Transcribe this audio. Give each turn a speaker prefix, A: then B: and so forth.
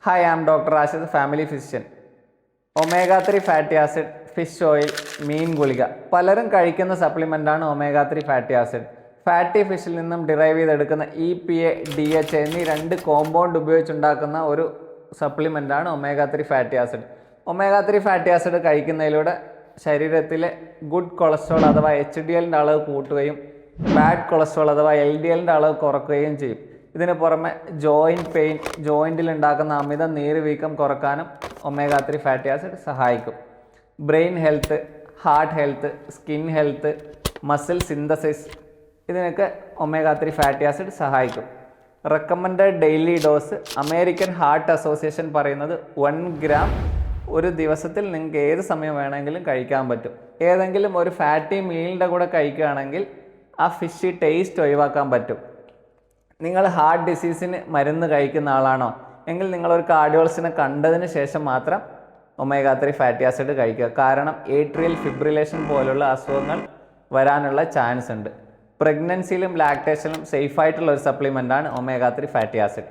A: Hi, I am Dr. Rashid, family physician. Omega-3 fatty acid, fish oil, മീൻ ഗുളിക പലരും കഴിക്കുന്ന സപ്ലിമെൻ്റാണ് ഒമേഗ-3 fatty acid. Fatty ഫിഷിൽ നിന്നും derive ചെയ്തെടുക്കുന്ന EPA, DHA എന്നീ രണ്ട് കോമ്പൗണ്ട് ഉപയോഗിച്ചുണ്ടാക്കുന്ന ഒരു സപ്ലിമെൻ്റാണ് ഒമേഗ-3 ഫാറ്റി ആസിഡ്. ഒമേഗ-3 ഫാറ്റി ആസിഡ് കഴിക്കുന്നതിലൂടെ ശരീരത്തിലെ ഗുഡ് കൊളസ്ട്രോൾ അഥവാ HDLൻ്റെ അളവ് കൂട്ടുകയും ബാഡ് കൊളസ്ട്രോൾ അഥവാ LDLൻ്റെ അളവ് കുറയ്ക്കുകയും ചെയ്യും. ഇതിന് പുറമെ ജോയിൻറ്റ് പെയിൻ, ജോയിൻറ്റിൽ ഉണ്ടാക്കുന്ന അമിത നീർവീക്കം കുറക്കാനും ഒമേഗ-3 ഫാറ്റി ആസിഡ് സഹായിക്കും. Brain health, heart health, skin health, muscle synthesis ഇതിനൊക്കെ ഒമേഗ-3 ഫാറ്റി ആസിഡ് സഹായിക്കും. Recommended daily dose American heart association പറയുന്നത് 1 ഗ്രാം ഒരു ദിവസത്തിൽ നിങ്ങൾക്ക് ഏത് സമയം വേണമെങ്കിലും കഴിക്കാൻ പറ്റും. ഏതെങ്കിലും ഒരു ഫാറ്റി മീലിൻ്റെ കൂടെ കഴിക്കുകയാണെങ്കിൽ ആ ഫിഷ് ടേസ്റ്റ് ഒഴിവാക്കാൻ പറ്റും. നിങ്ങൾ ഹാർട്ട് ഡിസീസിന് മരുന്ന് കഴിക്കുന്ന ആളാണോ എങ്കിൽ നിങ്ങളൊരു കാർഡിയോളജിസ്റ്റിനെ കണ്ടതിന് ശേഷം മാത്രം ഒമേഗ-3 ഫാറ്റി ആസിഡ് കഴിക്കുക. കാരണം ഏട്രിയൽ ഫിബ്രിലേഷൻ പോലുള്ള അസുഖങ്ങൾ വരാനുള്ള ചാൻസ് ഉണ്ട്. പ്രഗ്നൻസിയിലും ലാക്ടേഷനിലും സേഫായിട്ടുള്ള ഒരു സപ്ലിമെൻ്റാണ് ഒമേഗ-3 ഫാറ്റി ആസിഡ്.